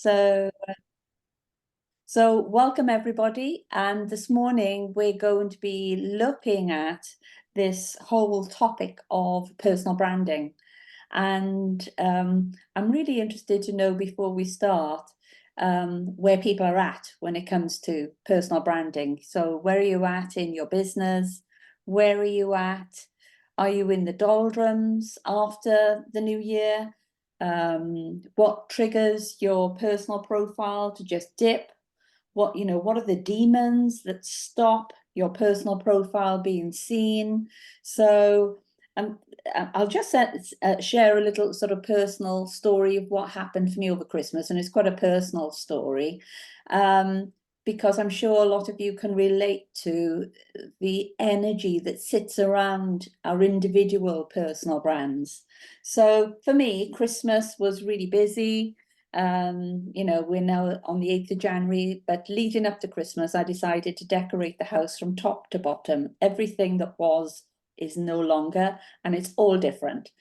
So, so welcome everybody. And this morning we're going to be looking at this whole topic of personal branding. And I'm really interested to know before we start where people are at when it comes to personal branding. So where are you at in your business? Where are you at? Are you in the doldrums after the new year? What triggers your personal profile to just dip? What are the demons that stop your personal profile being seen? So um, I'll just share a little sort of personal story of what happened for me over Christmas, and it's quite a personal story, because I'm sure a lot of you can relate to the energy that sits around our individual personal brands. So for me, Christmas was really busy. We're now on the 8th of January, but leading up to Christmas, I decided to decorate the house from top to bottom. Everything that was is no longer, and it's all different,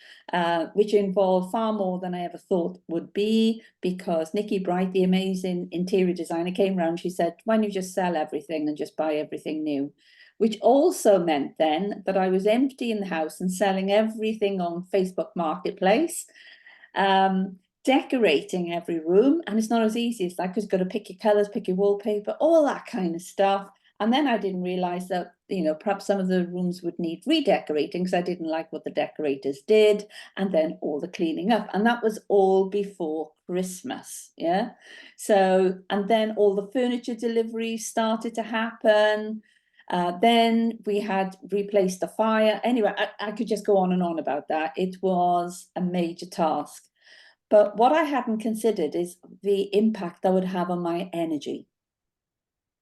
which involved far more than I ever thought would be, because Nikki Bright, the amazing interior designer, came around. She said, why don't you just sell everything and just buy everything new? Which also meant then that I was emptying the house and selling everything on Facebook Marketplace. Decorating every room, and it's not as easy as that, because you've got to pick your colors, pick your wallpaper, all that kind of stuff. And then I didn't realize that, perhaps some of the rooms would need redecorating because I didn't like what the decorators did, and then all the cleaning up. And that was all before Christmas. Yeah. So, and then all the furniture deliveries started to happen. Then we had replaced the fire. Anyway, I could just go on and on about that. It was a major task. But what I hadn't considered is the impact that would have on my energy.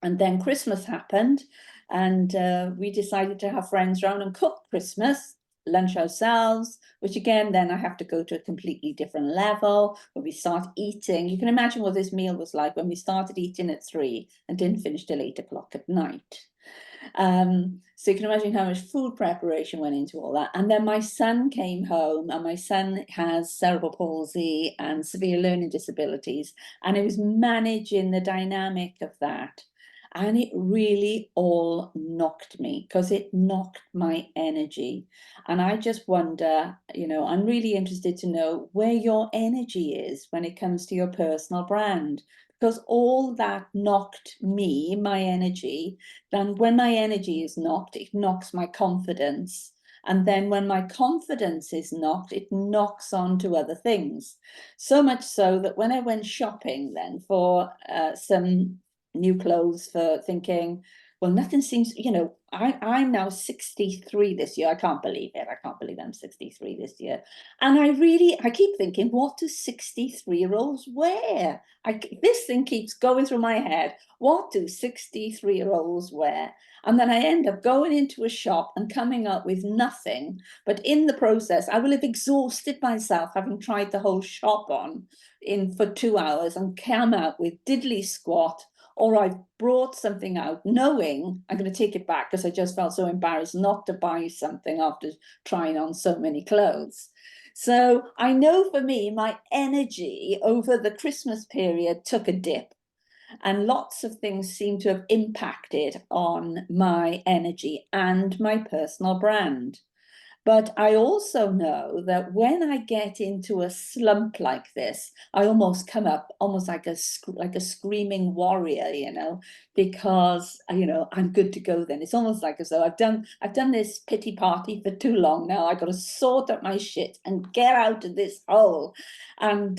And then Christmas happened, and we decided to have friends round and cook Christmas lunch ourselves, which again, then I have to go to a completely different level where we start eating. You can imagine what this meal was like when we started eating at 3 and didn't finish till 8 o'clock at night. So you can imagine how much food preparation went into all that. And then my son came home, and my son has cerebral palsy and severe learning disabilities, and it was managing the dynamic of that. And it really all knocked me, because it knocked my energy. And I just wonder, I'm really interested to know where your energy is when it comes to your personal brand, because all that knocked me, my energy. Then when my energy is knocked, it knocks my confidence. And then when my confidence is knocked, it knocks on to other things. So much so that when I went shopping then for some new clothes, for thinking, well, nothing seems, I'm now 63 this year. I can't believe it. I can't believe I'm 63 this year. And I keep thinking, what do 63-year-olds wear? This thing keeps going through my head. What do 63-year-olds wear? And then I end up going into a shop and coming up with nothing. But in the process, I will have exhausted myself, having tried the whole shop on for 2 hours, and come out with diddly squat. Or I've brought something out knowing I'm going to take it back because I just felt so embarrassed not to buy something after trying on so many clothes. So I know for me, my energy over the Christmas period took a dip, and lots of things seem to have impacted on my energy and my personal brand. But I also know that when I get into a slump like this, I almost come up almost like a screaming warrior, because I'm good to go. Then it's almost like as though I've done this pity party for too long now. I've got to sort out my shit and get out of this hole. And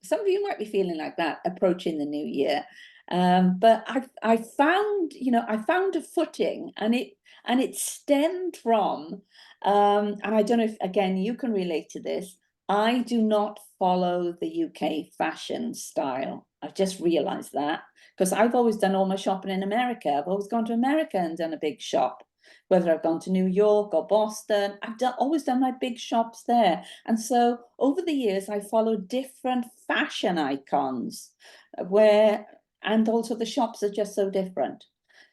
some of you might be feeling like that approaching the new year. But I found a footing, and it stemmed from. And I don't know if, again, you can relate to this. I do not follow the UK fashion style. I've just realized that, because I've always done all my shopping in America. I've always gone to America and done a big shop, whether I've gone to New York or Boston. I've always done my big shops there. And so over the years, I followed different fashion icons and also the shops are just so different.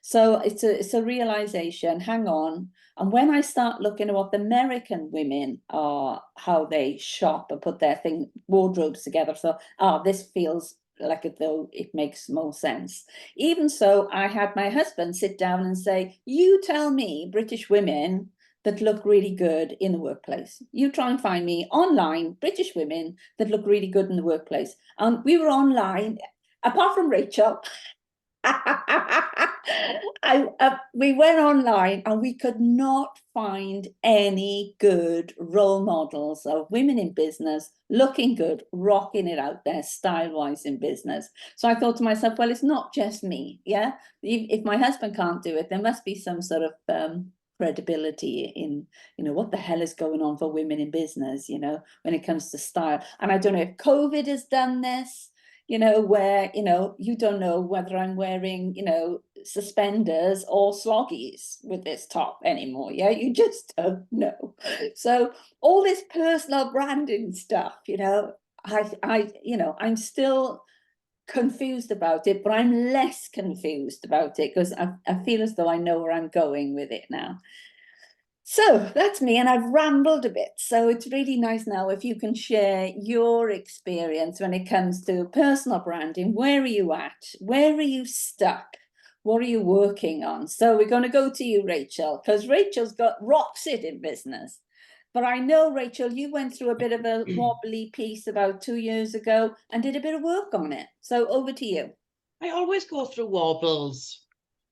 So it's a realization, hang on. And when I start looking at what the American women are, how they shop and put their wardrobes together, so this feels like as though it makes more sense. Even so, I had my husband sit down and say, you tell me British women that look really good in the workplace. You try and find me online British women that look really good in the workplace. And we were online, apart from Rachel. We went online and we could not find any good role models of women in business looking good, rocking it out there style-wise in business. So I thought to myself, well, it's not just me. Yeah, if my husband can't do it, there must be some sort of credibility in, you know, what the hell is going on for women in business, you know, when it comes to style. And I don't know if COVID has done this, you know, where, you know, you don't know whether I'm wearing, you know, suspenders or sloggies with this top anymore. Yeah, you just don't know. So all this personal branding stuff, you know, you know, I'm still confused about it, but I'm less confused about it because I feel as though I know where I'm going with it now. So that's me, and I've rambled a bit. So it's really nice now if you can share your experience when it comes to personal branding. Where are you at? Where are you stuck? What are you working on? So we're going to go to you, Rachel, because Rachel's rocks it in business. But I know, Rachel, you went through a bit of a wobbly piece about 2 years ago and did a bit of work on it. So over to you. I always go through wobbles.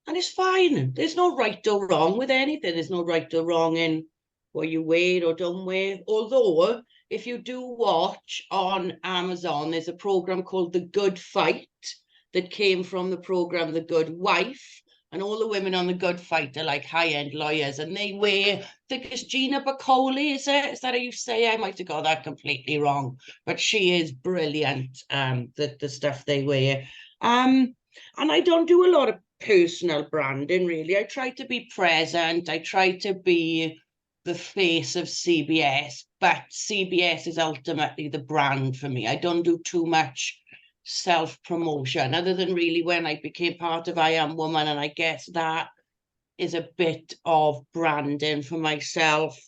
And it's fine. There's no right or wrong with anything. There's no right or wrong in what you wear or don't wear. Although, if you do watch on Amazon, there's a program called The Good Fight that came from the program The Good Wife. And all the women on The Good Fight are like high-end lawyers. And they wear, I think it's Gina Bacoli, is it? Is that how you say it? I might have got that completely wrong. But she is brilliant, the stuff they wear. And I don't do a lot of personal branding, really. I try to be present. I try to be the face of CBS, but CBS is ultimately the brand for me. I don't do too much self-promotion other than really when I became part of I Am Woman, and I guess that is a bit of branding for myself,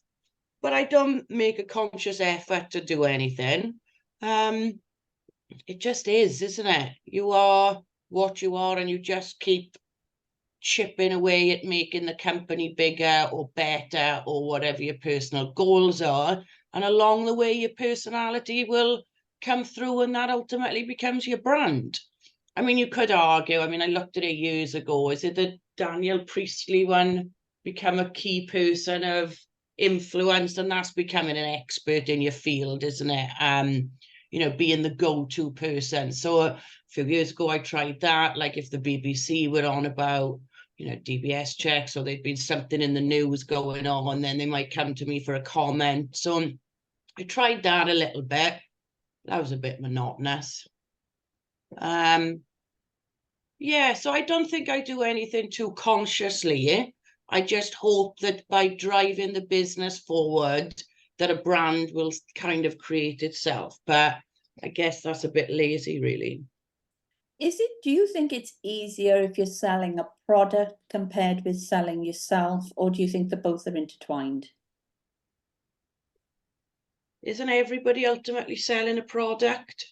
but I don't make a conscious effort to do anything. It just is, isn't it? You are what you are, and you just keep chipping away at making the company bigger or better or whatever your personal goals are. And along the way, your personality will come through, and that ultimately becomes your brand. I mean, you could argue, I mean, I looked at it years ago, is it the Daniel Priestley one, become a key person of influence, and that's becoming an expert in your field, isn't it? You know, being the go-to person. So a few years ago, I tried that, like if the BBC were on about, you know, DBS checks, or there'd been something in the news going on, then they might come to me for a comment. So I tried that a little bit. That was a bit monotonous. Yeah, so I don't think I do anything too consciously. I just hope that by driving the business forward, that a brand will kind of create itself. But I guess that's a bit lazy, really. Do you think it's easier if you're selling a product compared with selling yourself, or do you think that both are intertwined? Isn't everybody ultimately selling a product?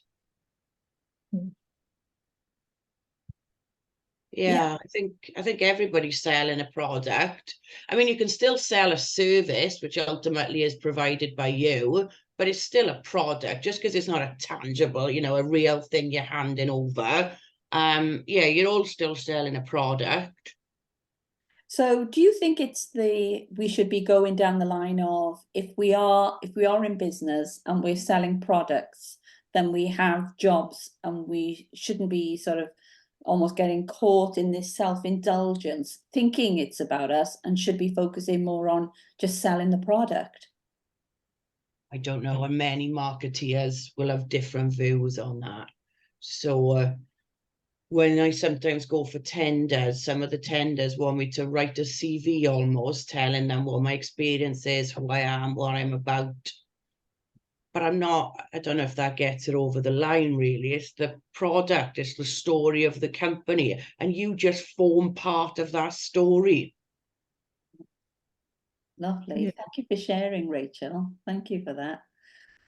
Yeah, I think everybody's selling a product. I mean, you can still sell a service, which ultimately is provided by you, but it's still a product, just because it's not a tangible, you know, a real thing you're handing over. Yeah, you're all still selling a product. So do you think we should be going down the line of if we are in business and we're selling products, then we have jobs and we shouldn't be sort of almost getting caught in this self-indulgence, thinking it's about us, and should be focusing more on just selling the product? I don't know, and many marketeers will have different views on that. So when I sometimes go for tenders, some of the tenders want me to write a CV almost, telling them what my experience is, who I am, what I'm about. But I'm not, I don't know if that gets it over the line, really. It's the product, it's the story of the company, and you just form part of that story. Lovely. Thank you for sharing, Rachel. Thank you for that.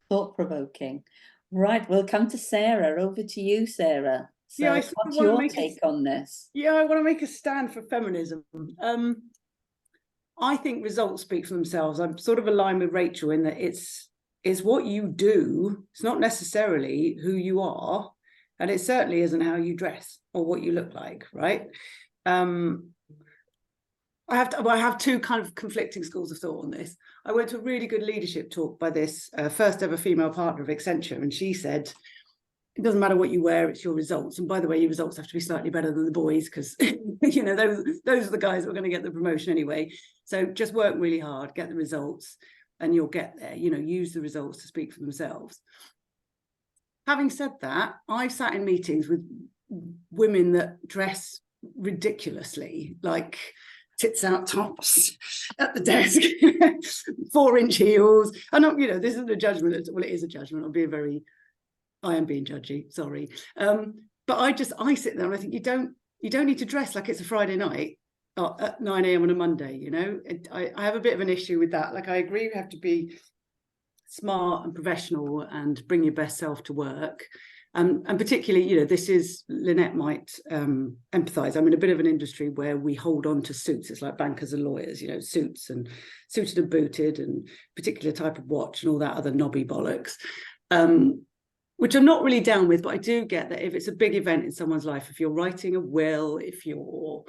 Thought-provoking. Right, we'll come to Sarah. Over to you, Sarah. Yeah, I So sort of what's want to your make take on this? Yeah, I want to make a stand for feminism. I think results speak for themselves. I'm sort of aligned with Rachel in that it's what you do. It's not necessarily who you are, and it certainly isn't how you dress or what you look like, right? I have two kind of conflicting schools of thought on this. I went to a really good leadership talk by this first ever female partner of Accenture, and she said, it doesn't matter what you wear, it's your results. And by the way, your results have to be slightly better than the boys, because you know, those are the guys that are going to get the promotion anyway. So just work really hard, get the results, and you'll get there. You know, use the results to speak for themselves. Having said that, I've sat in meetings with women that dress ridiculously, like tits out tops at the desk, 4-inch heels. And you know, this isn't a judgment. Well, it is a judgment. I am being judgy, sorry. But I sit there and I think you don't need to dress like it's a Friday night at 9 a.m. on a Monday, you know. I have a bit of an issue with that. Like, I agree you have to be smart and professional and bring your best self to work. And particularly, you know, this is, Lynette might empathise. I'm in a bit of an industry where we hold on to suits. It's like bankers and lawyers, you know, suits and suited and booted and particular type of watch and all that other knobby bollocks. Which I'm not really down with, but I do get that if it's a big event in someone's life, if you're writing a will, if you're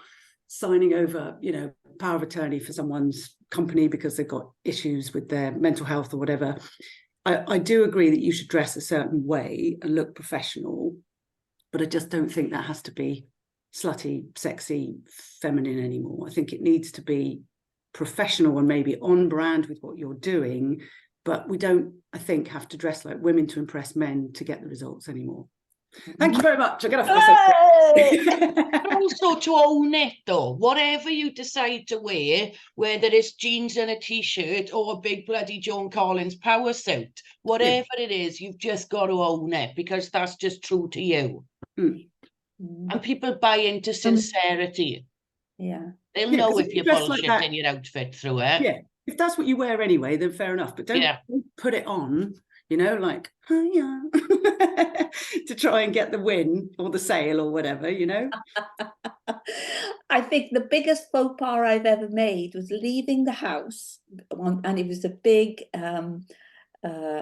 signing over, you know, power of attorney for someone's company because they've got issues with their mental health or whatever, I do agree that you should dress a certain way and look professional, but I just don't think that has to be slutty, sexy, feminine anymore. I think it needs to be professional and maybe on brand with what you're doing, but we don't, I think, have to dress like women to impress men to get the results anymore. Thank you very much. I get off my Also to own it though, whatever you decide to wear, whether it's jeans and a t-shirt or a big bloody Joan Collins power suit, whatever it is, you've just got to own it, because that's just true to you. And people buy into sincerity. Yeah. They'll know if you're bullshitting your outfit through it. Yeah, if that's what you wear anyway, then fair enough. But don't put it on, you know, like, oh yeah, to try and get the win or the sale or whatever, you know. I think the biggest faux pas I've ever made was leaving the house, and it was a big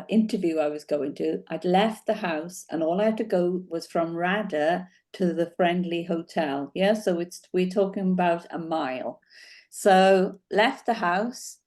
interview I was going to. I'd left the house, and all I had to go was from Rada to the friendly hotel. Yeah, so we're talking about a mile. So left the house.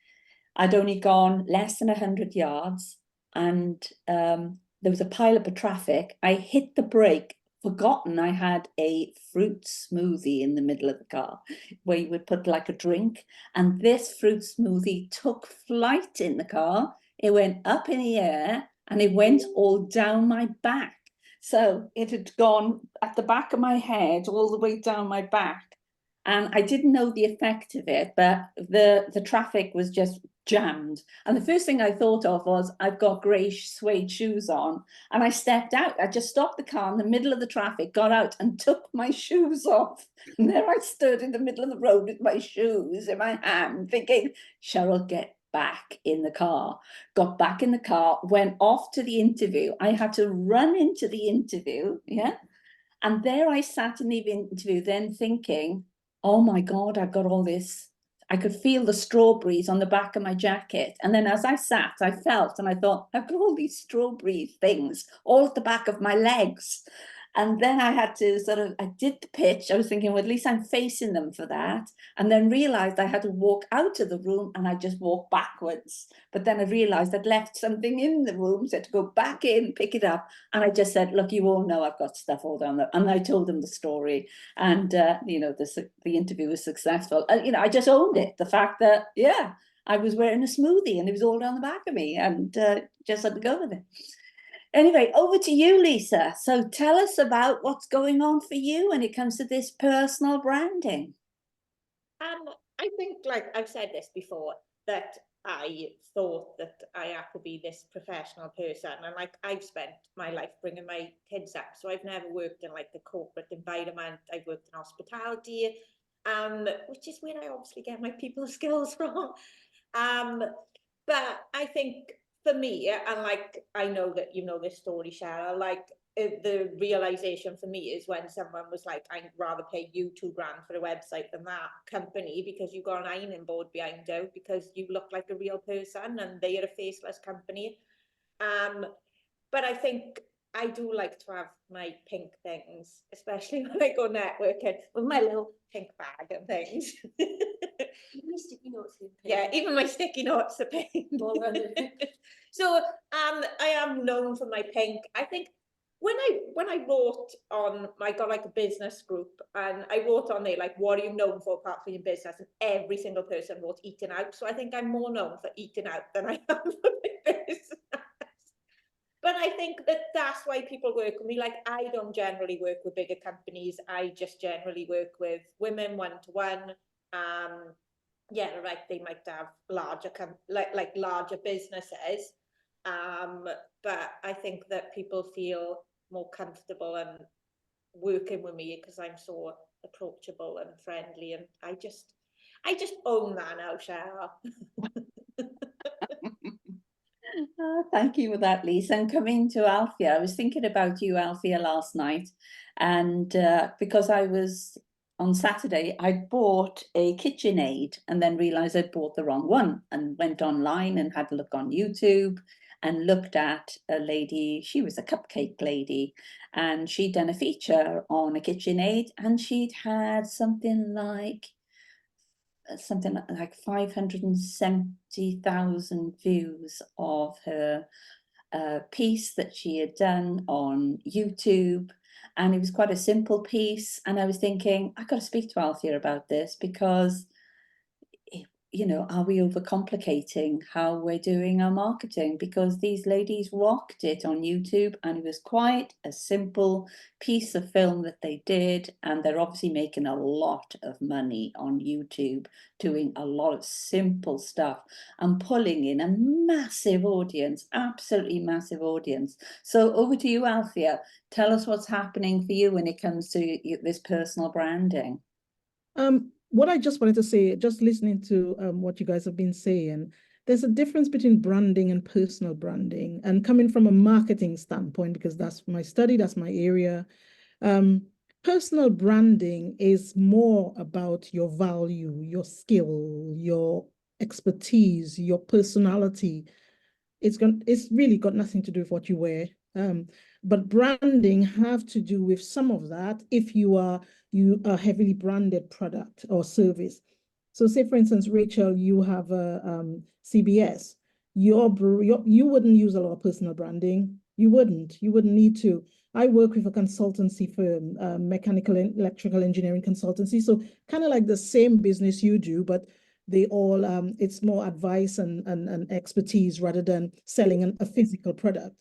I'd only gone less than 100 yards, and there was a pile up of traffic. I hit the brake, forgotten I had a fruit smoothie in the middle of the car, where you would put like a drink, and this fruit smoothie took flight in the car. It went up in the air and it went all down my back. So it had gone at the back of my head all the way down my back. And I didn't know the effect of it, but the traffic was just jammed. And the first thing I thought of was, I've got grey suede shoes on. And I stepped out. I just stopped the car in the middle of the traffic, got out and took my shoes off. And there I stood in the middle of the road with my shoes in my hand, thinking, Cheryl, get back in the car. Got back in the car, went off to the interview. I had to run into the interview, yeah. And there I sat in the interview then thinking, oh my God, I've got all this. I could feel the strawberries on the back of my jacket. And then as I sat, I felt and I thought, I've got all these strawberry things all at the back of my legs. And then I had to I did the pitch. I was thinking, well, at least I'm facing them for that. And then realized I had to walk out of the room, and I just walked backwards. But then I realized I'd left something in the room, so I had to go back in, pick it up. And I just said, look, you all know I've got stuff all down there. And I told them the story. And, you know, the interview was successful. You know, I just owned it. The fact that, yeah, I was wearing a smoothie and it was all down the back of me, and just had to go with it. Anyway, over to you, Lisa. So tell us about what's going on for you when it comes to this personal branding. I think, like I've said this before, that I thought that I had to be this professional person, and like I've spent my life bringing my kids up, so I've never worked in like the corporate environment. I've worked in hospitality, which is where I obviously get my people skills from. But I think for me, and like, I know that you know this story, Cheryl, like the realization for me is when someone was like, I'd rather pay you £2,000 for a website than that company, because you got an ironing board behind you, because you look like a real person and they are a faceless company. But I think I do like to have my pink things, especially when I go networking with my little pink bag and things. Even sticky notes are pink. Yeah, even my sticky notes are pink. So I am known for my pink. I think when I wrote on, I got like a business group, and I wrote on there like, what are you known for apart from your business? And every single person wrote eating out. So I think I'm more known for eating out than I am for my business. But I think that that's why people work with me. Like, I don't generally work with bigger companies. I just generally work with women one-to-one. Yeah, like they might have larger like larger businesses. But I think that people feel more comfortable and working with me because I'm so approachable and friendly, and I just own that now, Cheryl. Thank you for that, Lisa. And coming to Alfia, I was thinking about you, Alfia, last night, and because I was on Saturday, I bought a KitchenAid and then realized I'd bought the wrong one, and went online and had a look on YouTube and looked at a lady. She was a cupcake lady, and she'd done a feature on a KitchenAid, and she'd had something like 570,000 views of her piece that she had done on YouTube. And it was quite a simple piece. And I was thinking, I've got to speak to Althea about this, because you know, are we overcomplicating how we're doing our marketing? Because these ladies rocked it on YouTube, and it was quite a simple piece of film that they did. And they're obviously making a lot of money on YouTube, doing a lot of simple stuff and pulling in a massive audience, absolutely massive audience. So over to you, Althea. Tell us what's happening for you when it comes to this personal branding. What I just wanted to say, just listening to what you guys have been saying, there's a difference between branding and personal branding. And coming from a marketing standpoint, because that's my study, that's my area, personal branding is more about your value, your skill, your expertise, your personality. It's really got nothing to do with what you wear. But branding have to do with some of that if you are heavily branded product or service. So say, for instance, Rachel, you have a CBS. You wouldn't use a lot of personal branding. You wouldn't need to. I work with a consultancy firm, mechanical and electrical engineering consultancy. So kind of like the same business you do, but they all, it's more advice and expertise rather than selling a physical product.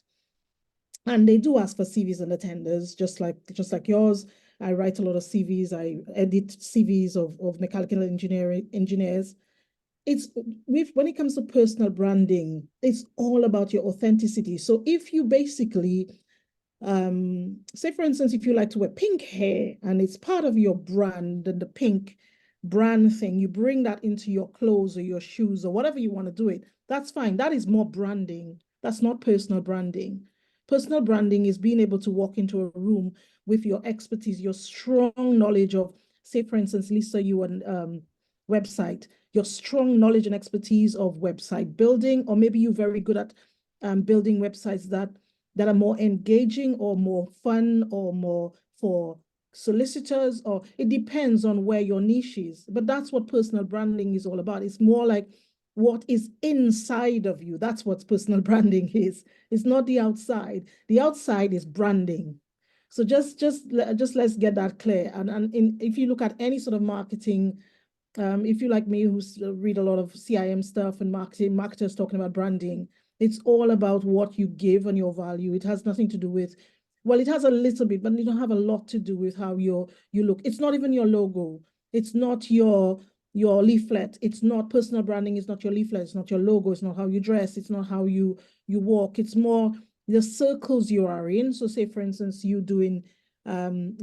And they do ask for CVs and attenders, just like yours. I write a lot of CVs. I edit CVs of mechanical engineers. When it comes to personal branding, it's all about your authenticity. So if you basically, say for instance, if you like to wear pink hair and it's part of your brand, and the pink brand thing, you bring that into your clothes or your shoes or whatever you want to do it, that's fine. That is more branding. That's not personal branding. Personal branding is being able to walk into a room with your expertise, your strong knowledge of, say, for instance, Lisa, you and website, your strong knowledge and expertise of website building, or maybe you're very good at building websites that are more engaging or more fun or more for solicitors, or it depends on where your niche is. But that's what personal branding is all about. It's more like what is inside of you. That's what personal branding is. It's not the outside. The outside is branding. So just let's get that clear. And if you look at any sort of marketing, if you like me, who read a lot of CIM stuff and marketers talking about branding, it's all about what you give and your value. It has nothing to do with, well, it has a little bit, but it don't have a lot to do with how you look. It's not even your logo. It's not your leaflet. It's not personal branding. It's not your leaflet. It's not your logo. It's not how you dress. It's not how you walk. It's more the circles you are in. So say, for instance, you doing, I'm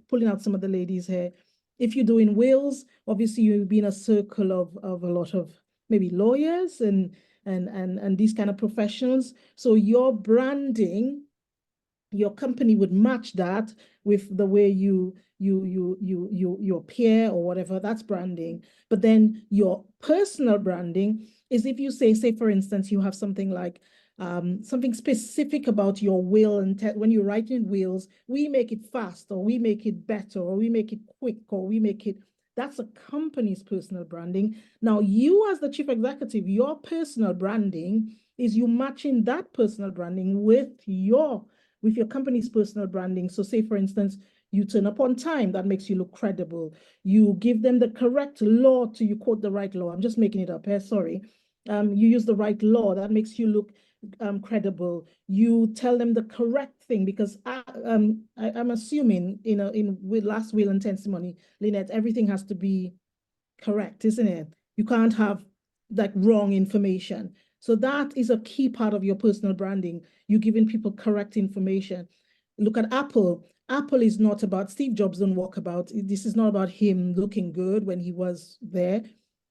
pulling out some of the ladies here. If you're doing Wales, obviously you'll be in a circle of a lot of maybe lawyers and and these kind of professionals. So your branding, your company would match that with the way you your peer or whatever, that's branding. But then your personal branding is if you say for instance, you have something like something specific about your will, and when you're writing wills, we make it fast, or we make it better, or we make it quick, or we make it, that's a company's personal branding. Now, you as the chief executive, your personal branding is you matching that personal branding with your company's personal branding. So say, for instance, you turn up on time, that makes you look credible. You give them the correct law you quote the right law. I'm just making it up here, sorry. You use the right law, that makes you look credible. You tell them the correct thing, because I'm assuming, with last will and testimony, Lynette, everything has to be correct, isn't it? You can't have like wrong information. So that is a key part of your personal branding. You're giving people correct information. Look at Apple. Apple is not about, Steve Jobs don't walk about, this is not about him looking good when he was there.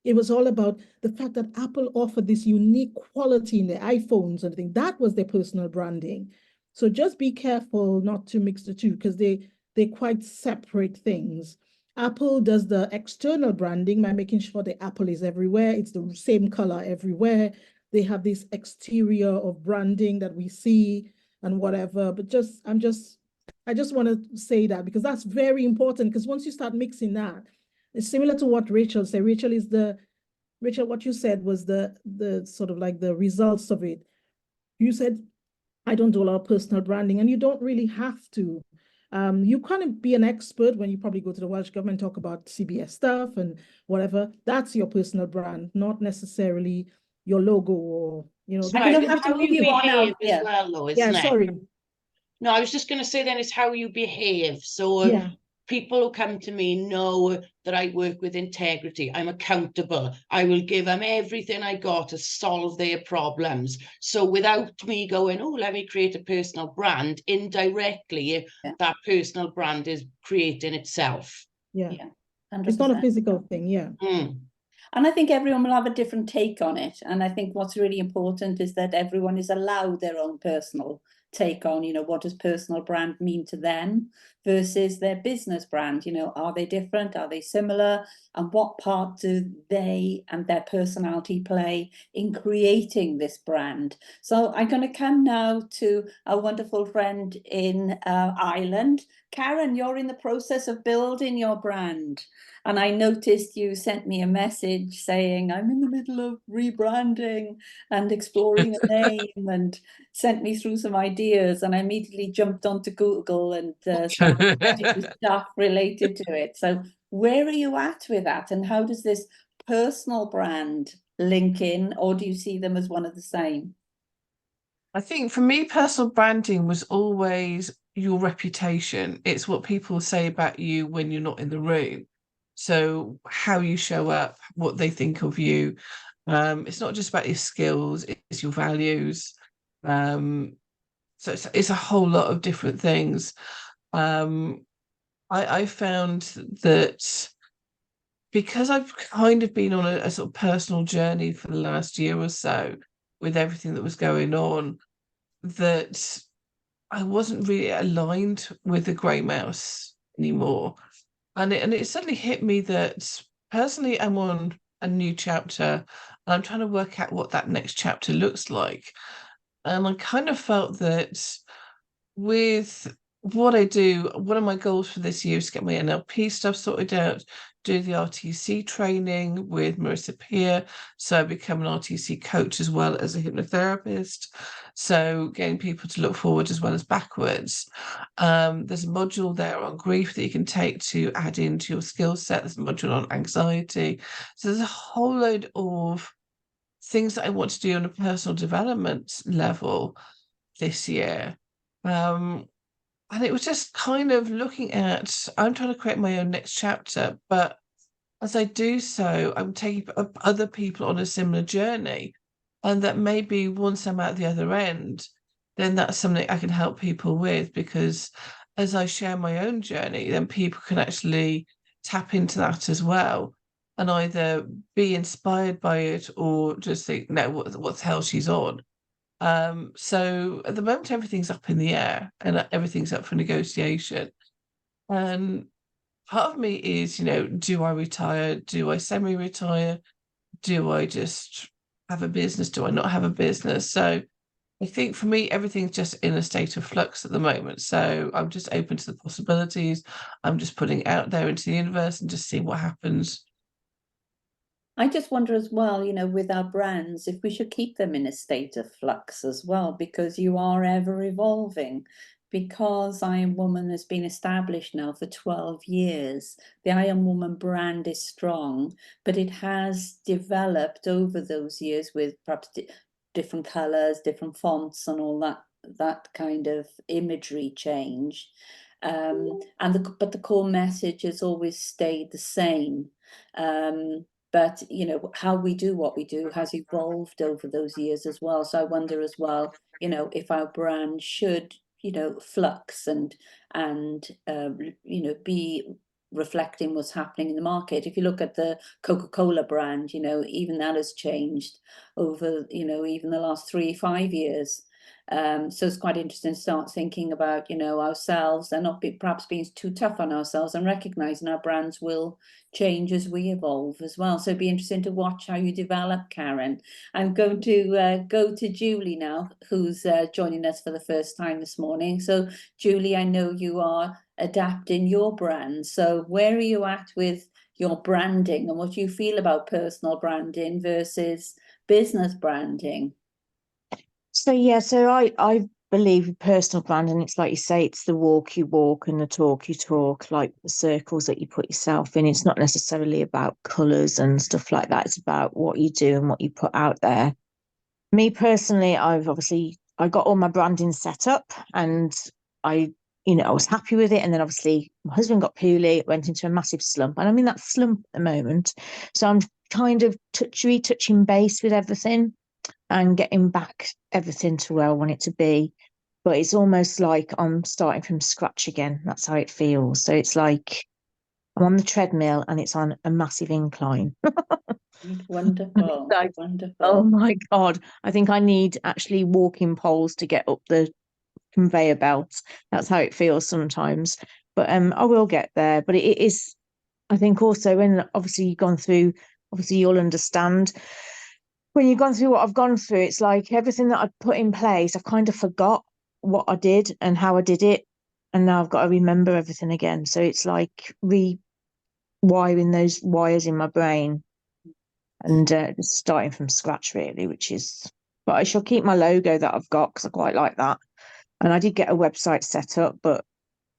It was all about the fact that Apple offered this unique quality in their iPhones and things. That was their personal branding. So just be careful not to mix the two, because they're quite separate things. Apple does the external branding by making sure the Apple is everywhere. It's the same color everywhere. They have this exterior of branding that we see and whatever. But I just want to say that, because that's very important, because once you start mixing that, it's similar to what Rachel said. Rachel, what you said was the sort of like the results of it. You said, I don't do a lot of personal branding, and you don't really have to. You can't be an expert when you probably go to the Welsh government, talk about CBS stuff and whatever. That's your personal brand, not necessarily your logo, or, So I it's don't have to how move you you on behave out. as Yeah. well, though, yeah, isn't it? sorry. No, I was just going to say then it's how you behave. So Yeah. people who come to me know that I work with integrity. I'm accountable. I will give them everything I got to solve their problems. So without me going, oh, let me create a personal brand, indirectly, that personal brand is creating itself. Yeah. Yeah. It's not a 100%. physical thing. Yeah. Mm. And I think everyone will have a different take on it. And I think what's really important is that everyone is allowed their own personal take on, what does personal brand mean to them versus their business brand? Are they different? Are they similar? And what part do they and their personality play in creating this brand? So I'm going to come now to a wonderful friend in Ireland. Karen, you're in the process of building your brand. And I noticed you sent me a message saying, I'm in the middle of rebranding and exploring a name, and sent me through some ideas. And I immediately jumped onto Google and started studying stuff related to it. So where are you at with that? And how does this personal brand link in, or do you see them as one of the same? I think for me, personal branding was always your reputation. It's what people say about you when you're not in the room. So how you show up, what they think of you. It's not just about your skills, it's your values. So it's a whole lot of different things. I found that because I've kind of been on a sort of personal journey for the last year or so with everything that was going on, that I wasn't really aligned with the grey mouse anymore. And it suddenly hit me that personally I'm on a new chapter and I'm trying to work out what that next chapter looks like. And I kind of felt that with what I do, one of my goals for this year is to get my NLP stuff sorted out, do the RTC training with Marissa Peer. So I become an RTC coach as well as a hypnotherapist. So getting people to look forward as well as backwards. There's a module there on grief that you can take to add into your skill set. There's a module on anxiety. So there's a whole load of things that I want to do on a personal development level this year. And it was just kind of looking at, I'm trying to create my own next chapter, but as I do so, I'm taking other people on a similar journey. And that maybe once I'm at the other end, then that's something I can help people with, because as I share my own journey, then people can actually tap into that as well. and either be inspired by it or just think, no, what the hell she's on. So at the moment, everything's up in the air and everything's up for negotiation. And part of me is, do I retire? Do I semi-retire? Do I just have a business? Do I not have a business? So I think for me, everything's just in a state of flux at the moment. So I'm just open to the possibilities. I'm just putting it out there into the universe and just see what happens. I just wonder as well, with our brands, if we should keep them in a state of flux as well, because you are ever evolving. Because I Am Woman has been established now for 12 years, the I Am Woman brand is strong, but it has developed over those years with perhaps different colours, different fonts, and all that kind of imagery change. But the core message has always stayed the same. But how we do what we do has evolved over those years as well. So I wonder as well, if our brand should, flux and be reflecting what's happening in the market. If you look at the Coca-Cola brand, even that has changed over, even the last 3-5 years. So it's quite interesting to start thinking about, ourselves and not perhaps being too tough on ourselves, and recognizing our brands will change as we evolve as well. So it'd be interesting to watch how you develop, Karen. I'm going to go to Julie now, who's joining us for the first time this morning. So Julie, I know you are adapting your brand. So where are you at with your branding, and what do you feel about personal branding versus business branding? So yeah, so I believe in personal branding. It's like you say, it's the walk you walk and the talk you talk, like the circles that you put yourself in. It's not necessarily about colours and stuff like that. It's about what you do and what you put out there. Me personally, I got all my branding set up, and I was happy with it. And then obviously my husband got poorly, went into a massive slump. And I'm in that slump at the moment. So I'm kind of touching base with everything and getting back everything to where I want it to be. But it's almost like I'm starting from scratch again. That's how it feels. So it's like I'm on the treadmill and it's on a massive incline. Wonderful, Like, wonderful. oh my God. I think I need actually walking poles to get up the conveyor belt. That's how it feels sometimes. But I will get there. But it is, I think also when obviously you've gone through, obviously you'll understand when you've gone through what I've gone through, it's like everything that I put in place, I've kind of forgot what I did and how I did it. And now I've got to remember everything again. So it's like rewiring those wires in my brain and just starting from scratch, really, but I shall keep my logo that I've got because I quite like that. And I did get a website set up, but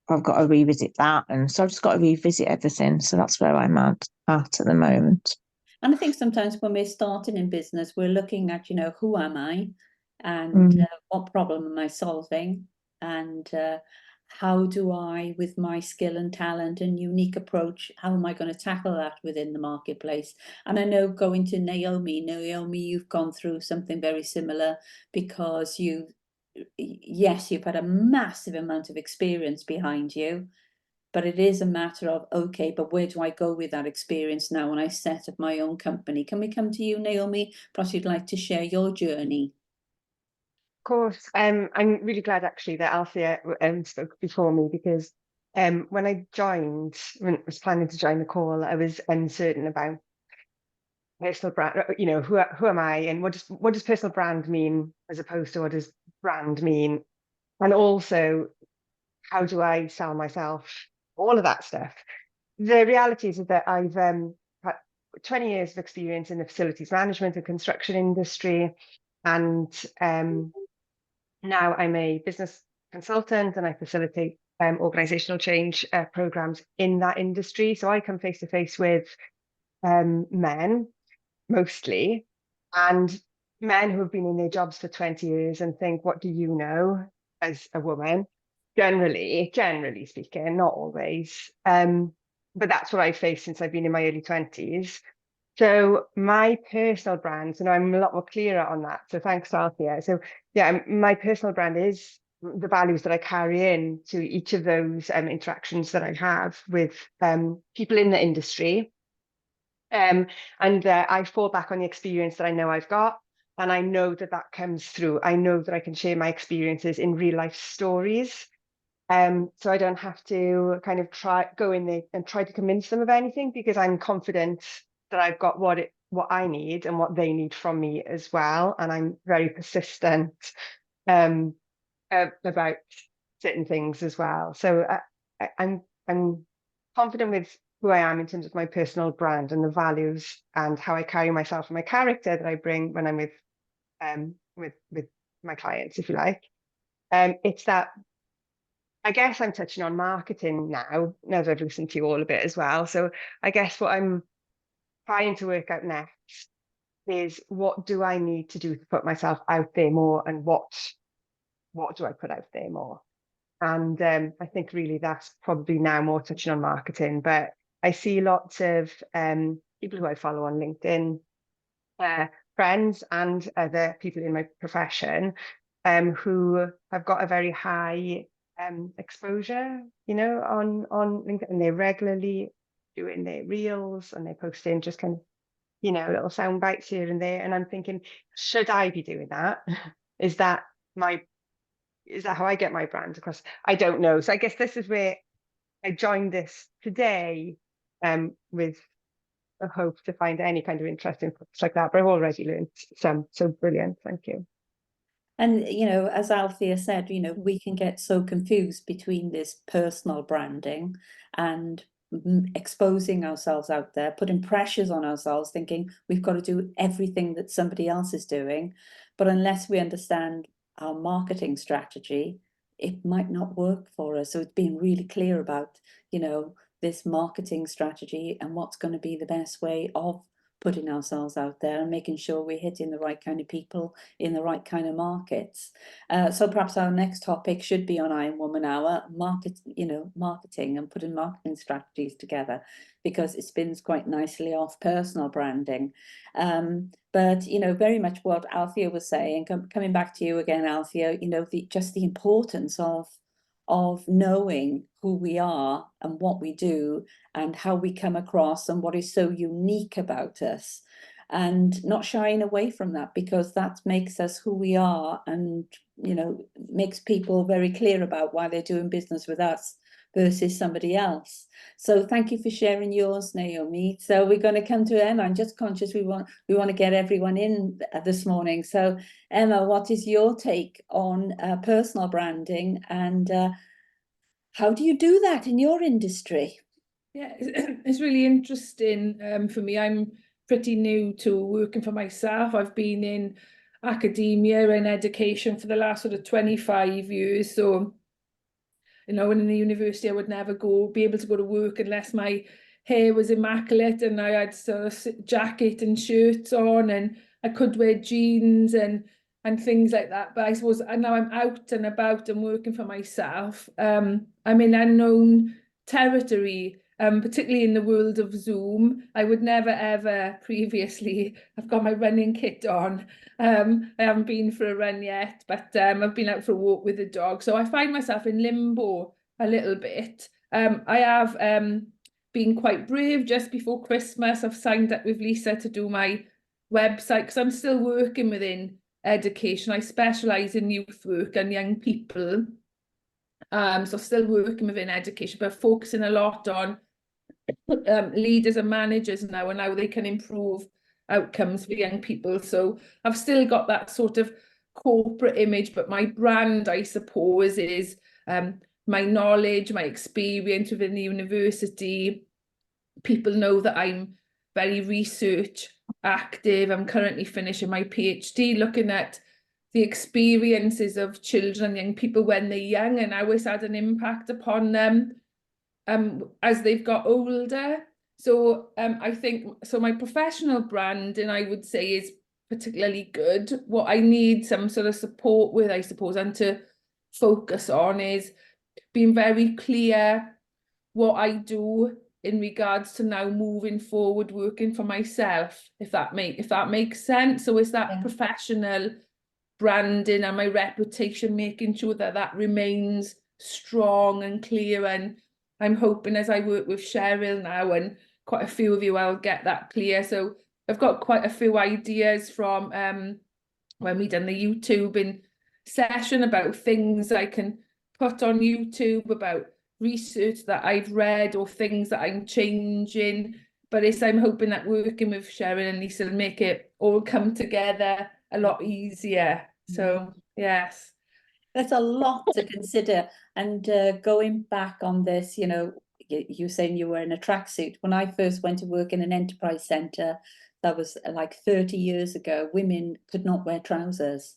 I've got to revisit that. And so I've just got to revisit everything. So that's where I'm at the moment. And I think sometimes when we're starting in business, we're looking at, who am I, and what problem am I solving, and how do I, with my skill and talent and unique approach, how am I going to tackle that within the marketplace? And I know going to Naomi, you've gone through something very similar, because you've had a massive amount of experience behind you. But it is a matter of, okay, but where do I go with that experience now when I set up my own company? Can we come to you, Naomi? Perhaps you'd like to share your journey. Of course. I'm really glad actually that Althea spoke before me, because when I was planning to join the call, I was uncertain about personal brand. Who am I, and what does personal brand mean as opposed to what does brand mean, and also how do I sell myself? All of that stuff. The reality is that I've had 20 years of experience in the facilities management and construction industry, and now I'm a business consultant and I facilitate organizational change programs in that industry. So I come face to face with men mostly, and men who have been in their jobs for 20 years and think, what do you know as a woman? Generally speaking, not always. But that's what I've faced since I've been in my early 20s. So my personal brand, and I'm a lot more clearer on that. So thanks, Althea. So yeah, my personal brand is the values that I carry in to each of those interactions that I have with people in the industry. And I fall back on the experience that I know I've got, and I know that that comes through. I know that I can share my experiences in real life stories. So I don't have to kind of go in there and try to convince them of anything, because I'm confident that I've got what I need and what they need from me as well. And I'm very persistent about certain things as well. So I'm confident with who I am in terms of my personal brand and the values and how I carry myself and my character that I bring when I'm with my clients, if you like. It's that, I guess I'm touching on marketing now that I've listened to you all a bit as well. So I guess what I'm trying to work out next is, what do I need to do to put myself out there more, and what do I put out there more? And I think really that's probably now more touching on marketing, but I see lots of people who I follow on LinkedIn, friends and other people in my profession, who have got a very high exposure, on LinkedIn, and they're regularly doing their reels, and they're posting just kind of, little sound bites here and there. And I'm thinking, should I be doing that? Is that how I get my brand across? I don't know. So I guess this is where I joined this today, with a hope to find any kind of interesting books like that. But I've already learned some. So brilliant. Thank you. And, as Althea said, we can get so confused between this personal branding and exposing ourselves out there, putting pressures on ourselves, thinking we've got to do everything that somebody else is doing. But unless we understand our marketing strategy, it might not work for us. So it's being really clear about, this marketing strategy and what's going to be the best way of putting ourselves out there and making sure we're hitting the right kind of people in the right kind of markets. So perhaps our next topic should be on Iron Woman Hour, marketing and putting marketing strategies together, because it spins quite nicely off personal branding. But very much what Althea was saying, coming back to you again, Althea, just the importance of knowing who we are and what we do and how we come across and what is so unique about us, and not shying away from that, because that makes us who we are, and makes people very clear about why they're doing business with us versus somebody else. So thank you for sharing yours, Naomi. So we're going to come to Emma. I'm just conscious we want to get everyone in this morning. So Emma, what is your take on personal branding, and how do you do that in your industry? Yeah, it's really interesting for me. I'm pretty new to working for myself. I've been in academia and education for the last sort of 25 years. So, when in the university, I would never be able to go to work unless my hair was immaculate and I had sort of jacket and shirts on, and I could wear jeans and things like that. But I suppose now I'm out and about and working for myself. I'm in unknown territory, particularly in the world of Zoom. I would never ever previously have got my running kit on. I haven't been for a run yet, but I've been out for a walk with the dog. So I find myself in limbo a little bit. I have been quite brave. Just before Christmas, I've signed up with Lisa to do my website, because I'm still working within education. I specialise in youth work and young people. So still working within education, but focusing a lot on leaders and managers now, and how they can improve outcomes for young people. So I've still got that sort of corporate image, but my brand, I suppose, is my knowledge, my experience within the university. People know that I'm very research active. I'm currently finishing my PhD, looking at the experiences of children and young people when they're young, and how it's had an impact upon them as they've got older. So I think, so my professional branding, I would say, is particularly good. What I need some sort of support with, I suppose, and to focus on, is being very clear what I do in regards to now moving forward working for myself, if that makes sense. So is that professional branding and my reputation, making sure that that remains strong and clear. And I'm hoping, as I work with Cheryl now and quite a few of you, I'll get that clear. So I've got quite a few ideas from when we done the YouTubing session about things I can put on YouTube, about research that I've read or things that I'm changing. But I'm hoping that working with Cheryl and Lisa will make it all come together a lot easier. So yes. There's a lot to consider. And going back on this, you know, you saying you were in a tracksuit. When I first went to work in an enterprise centre, that was like 30 years ago, women could not wear trousers.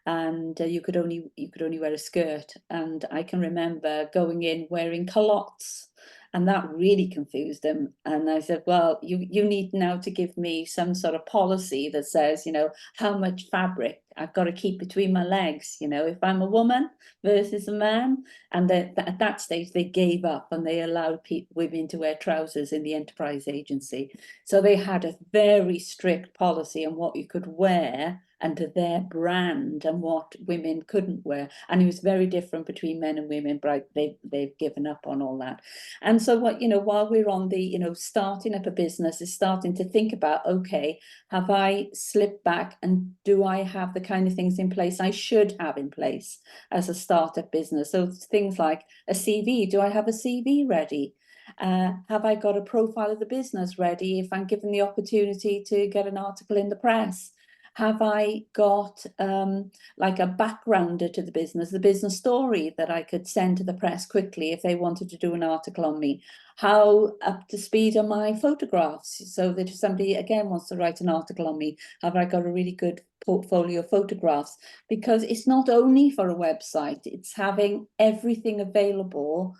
And you could only wear a skirt. And I can remember going in wearing culottes, and that really confused them. And I said, well, you need now to give me some sort of policy that says, you know, how much fabric I've got to keep between my legs, you know, if I'm a woman versus a man. And at that stage, they gave up and they allowed women to wear trousers in the enterprise agency. So they had a very strict policy on what you could wear under their brand and what women couldn't wear. And it was very different between men and women, but they've given up on all that. And so what, you know, while we're on the, you know, starting up a business, is starting to think about, okay, have I slipped back, and do I have the kind of things in place I should have in place as a startup business? So things like a CV, do I have a CV ready? Have I got a profile of the business ready if I'm given the opportunity to get an article in the press? Have I got like a backgrounder to the business story that I could send to the press quickly if they wanted to do an article on me? How up to speed are my photographs, so that if somebody again wants to write an article on me, have I got a really good portfolio of photographs? Because it's not only for a website, it's having everything available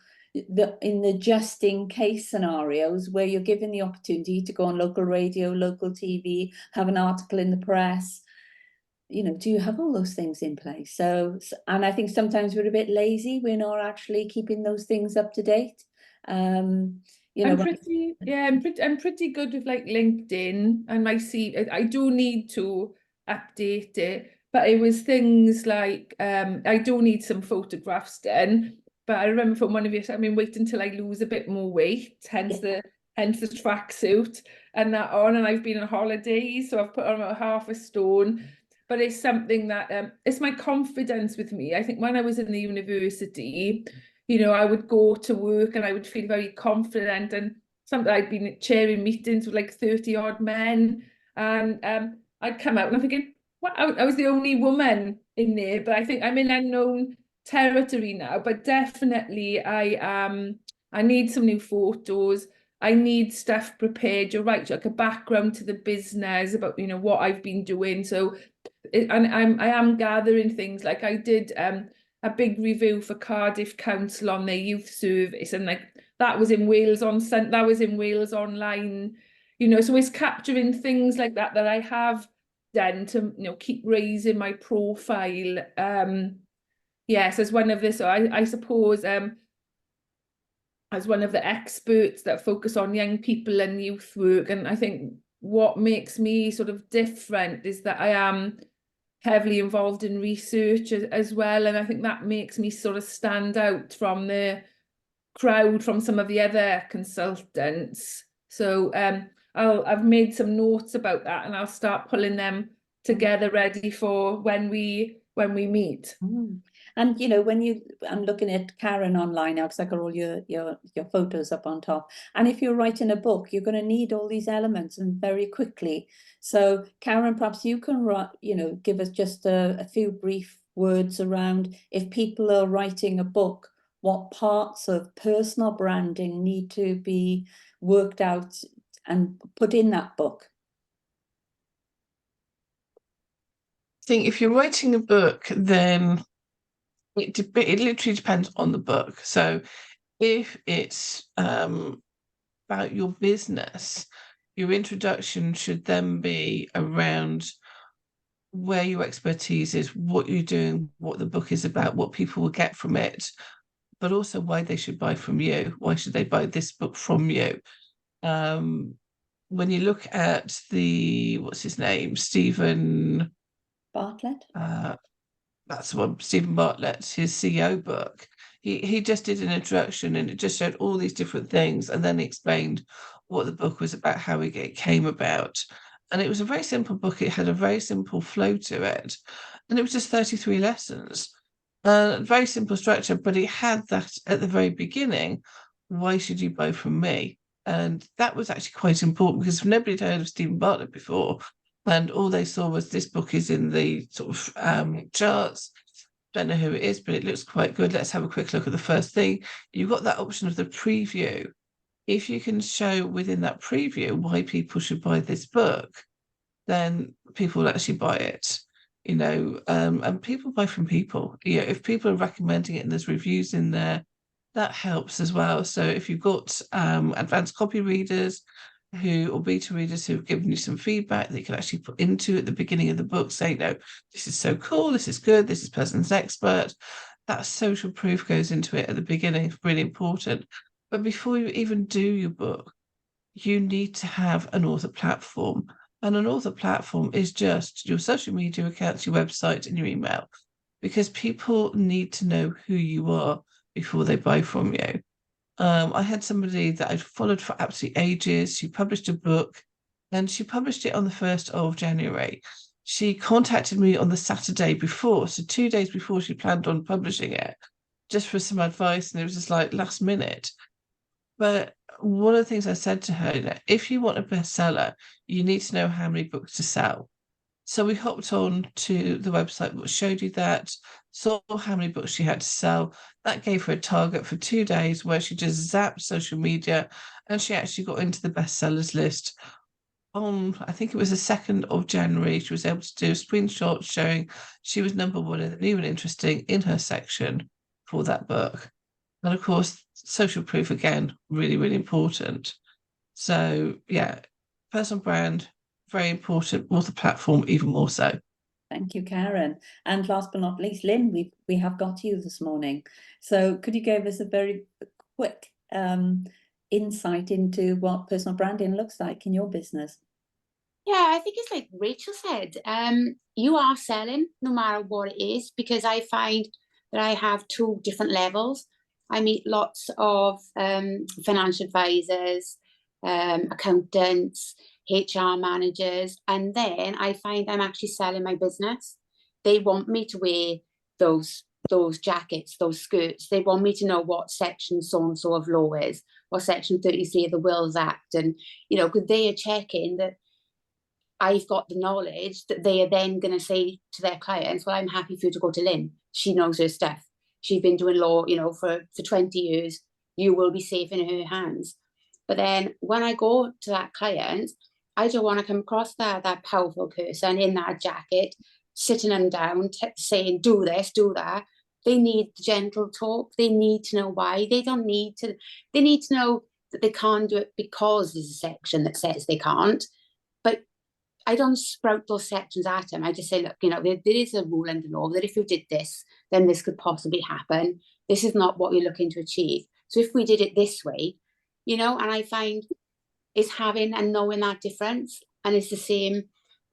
in the just in case scenarios where you're given the opportunity to go on local radio, local TV, have an article in the press. You know, do you have all those things in place? So, and I think sometimes we're a bit lazy. We're not actually keeping those things up to date. You know, I'm pretty good with like LinkedIn and my CV. I do need to update it, but it was things like I do need some photographs done. But I remember from one of you, I mean, wait until I lose a bit more weight, hence the tracksuit and that on. And I've been on holidays, so I've put on about half a stone. But it's something that it's my confidence with me. I think when I was in the university, you know, I would go to work and I would feel very confident, and something I'd been chairing meetings with like 30 odd men, and I'd come out and I'm thinking, wow, I was the only woman in there. But I think I'm in unknown territory now. But definitely I need some new photos. I need stuff prepared. You're right, like a background to the business about, you know, what I've been doing. So I am gathering things. Like I did a big review for Cardiff Council on their youth service, and like that was in Wales online, you know. So it's capturing things like that I have done to, you know, keep raising my profile. Yes, as one of this, so I suppose as one of the experts that focus on young people and youth work. And I think what makes me sort of different is that I am heavily involved in research as well. And I think that makes me sort of stand out from the crowd, from some of the other consultants. So I've made some notes about that, and I'll start pulling them together ready for when we meet. And you know, I'm looking at Karen online now because I got all your photos up on top. And if you're writing a book, you're going to need all these elements and very quickly. So Karen, perhaps you can you know, give us just a few brief words around, if people are writing a book, what parts of personal branding need to be worked out and put in that book. I think if you're writing a book, then it literally depends on the book. So if it's about your business, your introduction should then be around where your expertise is, what you're doing, what the book is about, what people will get from it, but also why they should buy from you. Why should they buy this book from you? When you look at what's his name? Stephen Bartlett? That's what Stephen Bartlett, his CEO book. he just did an introduction, and it just showed all these different things, and then he explained what the book was about, how it came about. And it was a very simple book. It had a very simple flow to it, and it was just 33 lessons. Very simple structure, but it had that at the very beginning. Why should you buy from me? And that was actually quite important, because nobody had heard of Stephen Bartlett before, and all they saw was this book is in the sort of charts. Don't know who it is, but it looks quite good. Let's have a quick look at the first thing. You've got that option of the preview. If you can show within that preview why people should buy this book, then people will actually buy it. And people buy from people. If people are recommending it and there's reviews in there, that helps as well. So if you've got advanced copy readers or beta readers who've given you some feedback that you can actually put into at the beginning of the book, say, no, this is so cool, this is good, this is person's expert. That social proof goes into it at the beginning. It's really important. But before you even do your book, you need to have an author platform. And an author platform is just your social media accounts, your website, and your email, because people need to know who you are before they buy from you. I had somebody that I'd followed for absolutely ages. She published a book, and she published it on the 1st of January. She contacted me on the Saturday before, so 2 days before she planned on publishing it, just for some advice, and it was just like last minute. But one of the things I said to her, if you want a bestseller, you need to know how many books to sell. So we hopped on to the website which showed you that, saw how many books she had to sell. That gave her a target for 2 days, where she just zapped social media, and she actually got into the bestsellers list on, I think it was the 2nd of January. She was able to do a screenshot showing she was #1 in the new and interesting in her section for that book. And of course, social proof, again, really, really important. So yeah, personal brand, very important. Author platform, even more so. Thank you, Karen. And last but not least, Lynn, we have got you this morning. So could you give us a very quick insight into what personal branding looks like in your business? Yeah, I think it's like Rachel said, you are selling no matter what it is, because I find that I have 2 different levels. I meet lots of financial advisors, accountants, HR managers, and then I find I'm actually selling my business. They want me to wear those jackets, those skirts. They want me to know what section so-and-so of law is, or section 33 of the Wills Act. And, because they are checking that I've got the knowledge that they are then going to say to their clients, well, I'm happy for you to go to Lynn. She knows her stuff. She's been doing law, for 20 years. You will be safe in her hands. But then when I go to that client, I don't want to come across that powerful person in that jacket, sitting them down, saying, do this, do that. They need the gentle talk. They need to know why. They need to know that they can't do it because there's a section that says they can't. But I don't sprout those sections at them. I just say, look, there is a rule under law that if you did this, then this could possibly happen. This is not what you're looking to achieve. So if we did it this way, and I find it's having and knowing that difference. And it's the same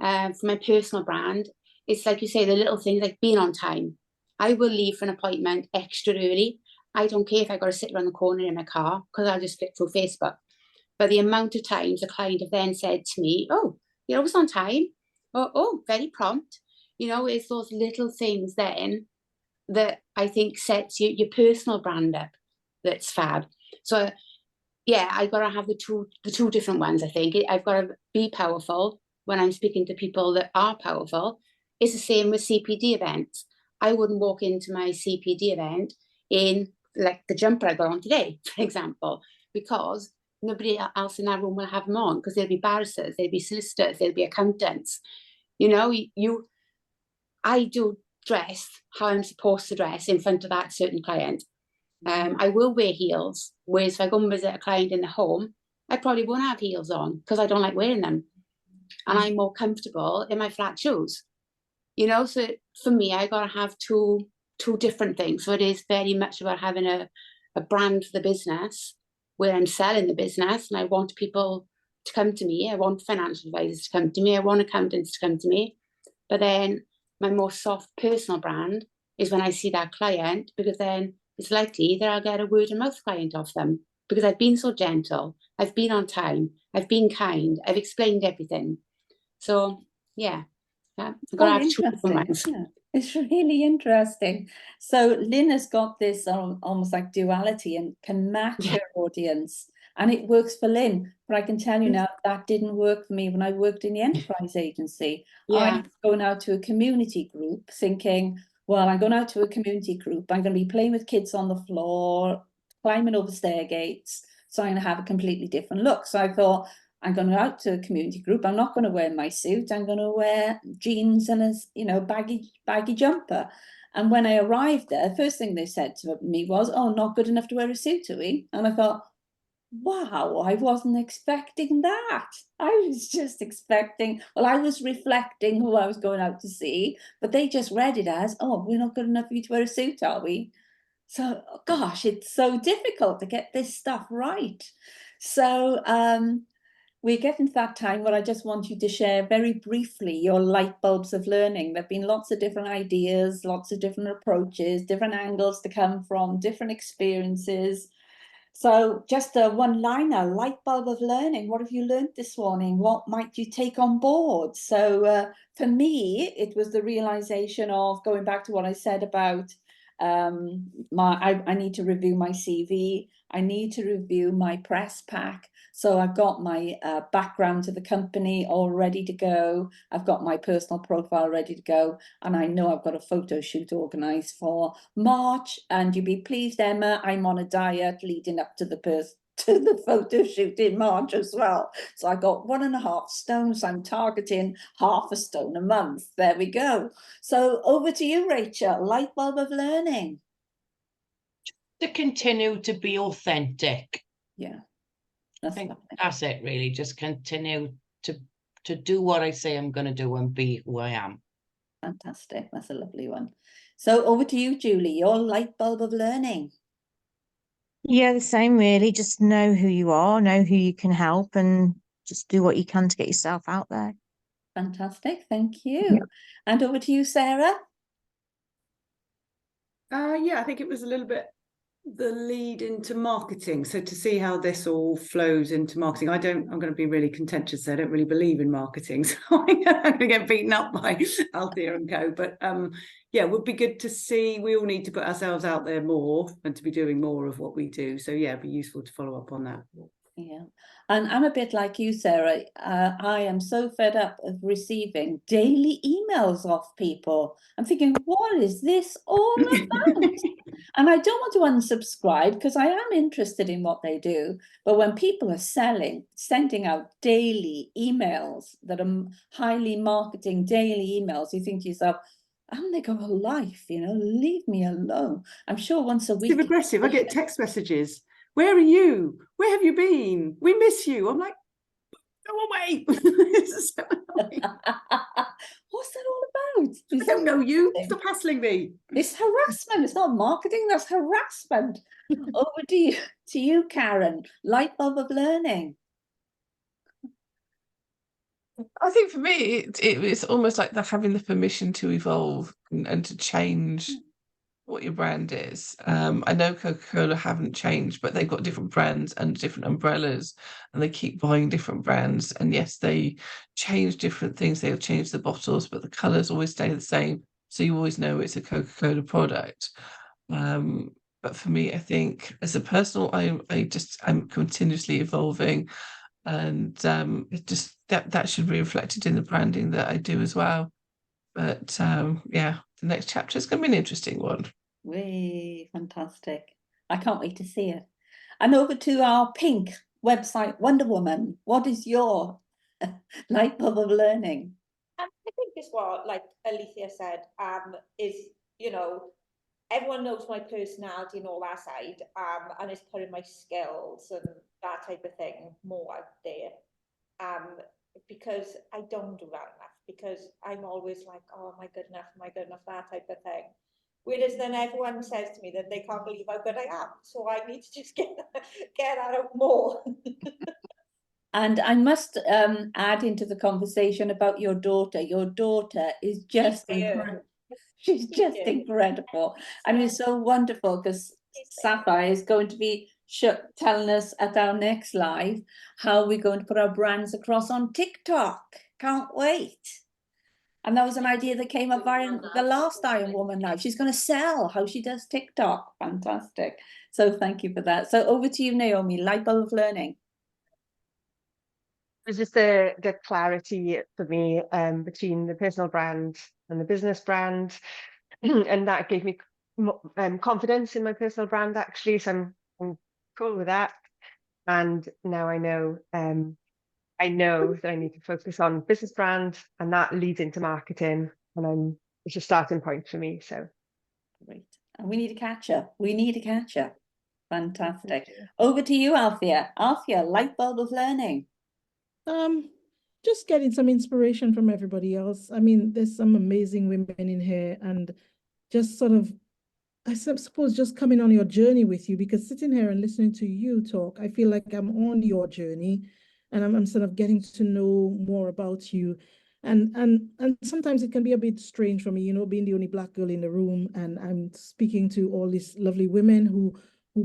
for my personal brand. It's like you say, the little things like being on time. I will leave for an appointment extra early. I don't care if I got to sit around the corner in my car, because I'll just flick through Facebook. But the amount of times a client have then said to me, oh, you're always on time. Oh, very prompt. It's those little things then that I think sets your personal brand up. That's fab. So yeah, I've got to have the two different ones. I think I've got to be powerful when I'm speaking to people that are powerful. It's the same with CPD events. I wouldn't walk into my CPD event in like the jumper I got on today, for example, because nobody else in that room will have them on, because there'll be barristers, there'll be solicitors, there'll be accountants. I do dress how I'm supposed to dress in front of that certain client. I will wear heels, whereas if I go and visit a client in the home, I probably won't have heels on because I don't like wearing them. And I'm more comfortable in my flat shoes. So for me, I got to have two different things. So it is very much about having a brand for the business where I'm selling the business, and I want people to come to me. I want financial advisors to come to me. I want accountants to come to me. But then my more soft personal brand is when I see that client, because then it's likely that I'll get a word of mouth client off them because I've been so gentle, I've been on time, I've been kind, I've explained everything. So yeah, I've got to have two different minds. Isn't it? It's really interesting. So Lynn has got this almost like duality and can match her audience, and it works for Lynn. But I can tell you now that didn't work for me when I worked in the enterprise agency. I was going out to a community group thinking, well, I'm going out to a community group. I'm going to be playing with kids on the floor, climbing over stair gates. So I'm going to have a completely different look. So I thought, I'm going to go out to a community group. I'm not going to wear my suit. I'm going to wear jeans and a baggy jumper. And when I arrived there, the first thing they said to me was, "Oh, not good enough to wear a suit, are we?" And I thought, wow, I wasn't expecting that. I was just expecting, well, I was reflecting who I was going out to see, but they just read it as, "Oh, we're not good enough for you to wear a suit, are we?" So, gosh, it's so difficult to get this stuff right. So, we're getting to that time where I just want you to share very briefly your light bulbs of learning. There have been lots of different ideas, lots of different approaches, different angles to come from, different experiences. So just a one-liner, light bulb of learning. What have you learned this morning? What might you take on board? So for me, it was the realization of going back to what I said about I need to review my CV. I need to review my press pack. So I've got my background to the company all ready to go. I've got my personal profile ready to go. And I know I've got a photo shoot organized for March. And you'd be pleased, Emma, I'm on a diet leading up to the photo shoot in March as well. So I got 1.5 stones. I'm targeting 0.5 stone a month. There we go. So over to you, Rachel, light bulb of learning. To continue to be authentic. Yeah. I think that's it, really. Just continue to do what I say I'm going to do and be who I am. Fantastic. That's a lovely one. So over to you, Julie, your light bulb of learning. Yeah, the same really. Just know who you are, know who you can help, and just do what you can to get yourself out there. Fantastic. Thank you. And over to you, Sarah. Yeah, I think it was a little bit the lead into marketing. So to see how this all flows into marketing, I'm going to be really contentious. I don't really believe in marketing, so I'm going to get beaten up by Althea and co. But yeah, it would be good to see. We all need to put ourselves out there more and to be doing more of what we do. So yeah, it'd be useful to follow up on that. Yeah, and I'm a bit like you, Sarah. I am so fed up of receiving daily emails off people. I'm thinking, what is this all about? And I don't want to unsubscribe because I am interested in what they do. But when people are sending out daily emails that are highly marketing daily emails, you think to yourself, haven't they got a life? Leave me alone. I'm sure once a week. It's aggressive. I get text messages. Where are you? Where have you been? We miss you. I'm like, go away. What's that all about? I don't know you. Stop hassling me. It's harassment. It's not marketing. That's harassment. Over to you, Karen. Light bulb of learning. I think for me, it's almost like having the permission to evolve and to change what your brand is. I know Coca-Cola haven't changed, but they've got different brands and different umbrellas, and they keep buying different brands. And yes, they change different things. They'll change the bottles, but the colours always stay the same. So you always know it's a Coca-Cola product. But for me, I think as a personal, I'm continuously evolving, and it just that should be reflected in the branding that I do as well. But yeah, the next chapter is going to be an interesting one. Way fantastic. I can't wait to see it. And over to our pink website, Wonder Woman. What is your light bulb of learning? I think it's what, like Alethea said, is, everyone knows my personality and all that side, and it's putting my skills and that type of thing more out there. Because I don't do that enough, because I'm always like, oh, am I good enough, that type of thing. Whereas then everyone says to me that they can't believe how good I am. So I need to just get that out more. And I must add into the conversation about your daughter. Your daughter is just incredible. She's just incredible. I mean, it's so wonderful because Sapphire is going to be telling us at our next live how we're going to put our brands across on TikTok. Can't wait. And that was an idea that came up via the last Iron Woman live. She's going to sell how she does TikTok. Fantastic. So thank you for that. So over to you, Naomi, light bulb of learning. It was just the clarity for me between the personal brand and the business brand. And that gave me confidence in my personal brand, actually. So I'm cool with that. And now I know that I need to focus on business brand, and that leads into marketing. And it's a starting point for me. So great. And we need a catch up. We need a catch up. Fantastic. Over to you, Althea. Althea, light bulb of learning. Just getting some inspiration from everybody else. I mean, there's some amazing women in here, and just sort of, I suppose, just coming on your journey with you, because sitting here and listening to you talk, I feel like I'm on your journey, and I'm sort of getting to know more about you. And sometimes it can be a bit strange for me, you know, being the only Black girl in the room, and I'm speaking to all these lovely women who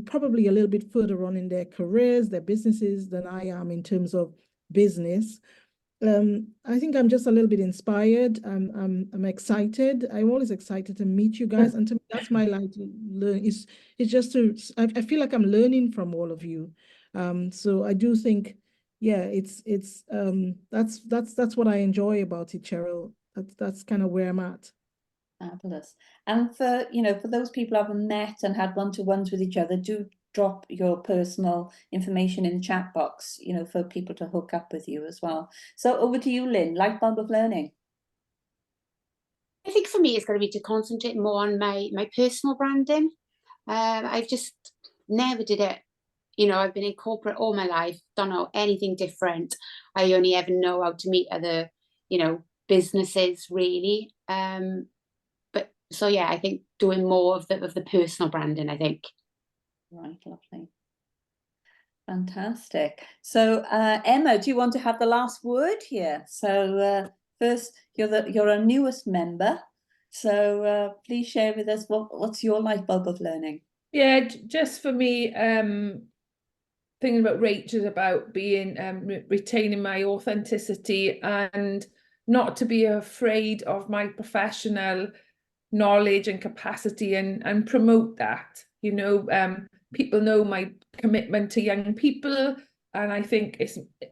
probably a little bit further on in their careers, their businesses than I am in terms of business. I think I'm just a little bit inspired. I'm excited. I'm always excited to meet you guys, and to me, that's my life. Learn is just to. I feel like I'm learning from all of you. So I do think, yeah, it's that's what I enjoy about it, Cheryl. That's kind of where I'm at. Fabulous. And for those people who haven't met and had one-to-ones with each other, do drop your personal information in the chat box, for people to hook up with you as well. So over to you, Lynn, light bulb of learning. I think for me, it's going to be to concentrate more on my personal branding. I've just never did it. I've been in corporate all my life, don't know anything different. I only ever know how to meet other, businesses really. But so yeah, I think doing more of the personal branding, I think. Right, lovely. Fantastic. So Emma, do you want to have the last word here? So first, you're our newest member. So please share with us what's your light bulb of learning? Yeah, just for me, thinking about Rachel, about being retaining my authenticity and not to be afraid of my professional knowledge and capacity, and promote that. People know my commitment to young people, and I think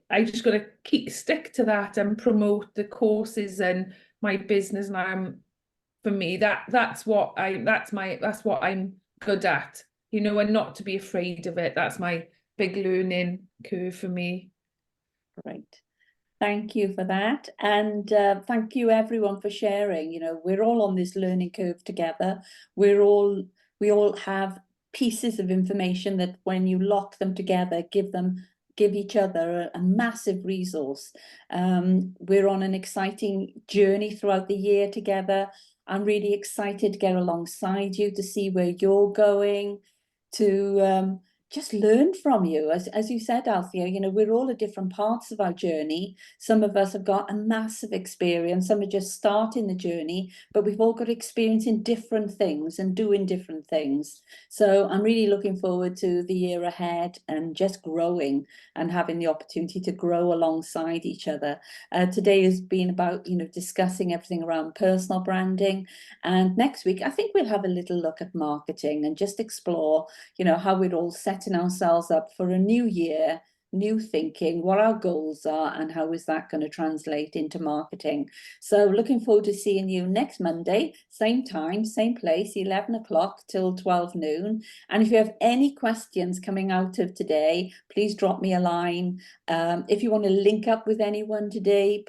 I just got to stick to that and promote the courses and my business. And for me, that's what I'm good at, and not to be afraid of it. That's my big learning curve for me. Great. Thank you for that. And thank you everyone for sharing. We're all on this learning curve together. We all have pieces of information that when you lock them together, give each other a massive resource. We're on an exciting journey throughout the year together. I'm really excited to get alongside you, to see where you're going, to just learn from you. As you said, Althea, we're all at different parts of our journey. Some of us have got a massive experience, some are just starting the journey, but we've all got experience in different things and doing different things. So I'm really looking forward to the year ahead and just growing and having the opportunity to grow alongside each other. Today has been about, discussing everything around personal branding. And next week, I think we'll have a little look at marketing and just explore, how we're all setting ourselves up for a new year, new thinking, what our goals are, and how is that going to translate into marketing. So looking forward to seeing you next Monday, same time, same place, 11 o'clock till 12 noon. And if you have any questions coming out of today, please drop me a line. If you want to link up with anyone today,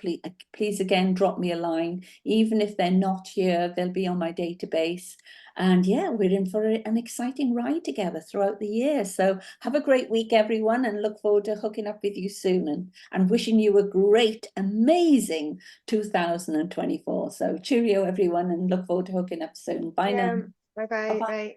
please again, drop me a line. Even if they're not here, they'll be on my database. And yeah, we're in for an exciting ride together throughout the year. So have a great week, everyone, and look forward to hooking up with you soon and wishing you a great, amazing 2024. So cheerio, everyone, and look forward to hooking up soon. Bye now. Bye-bye. Bye.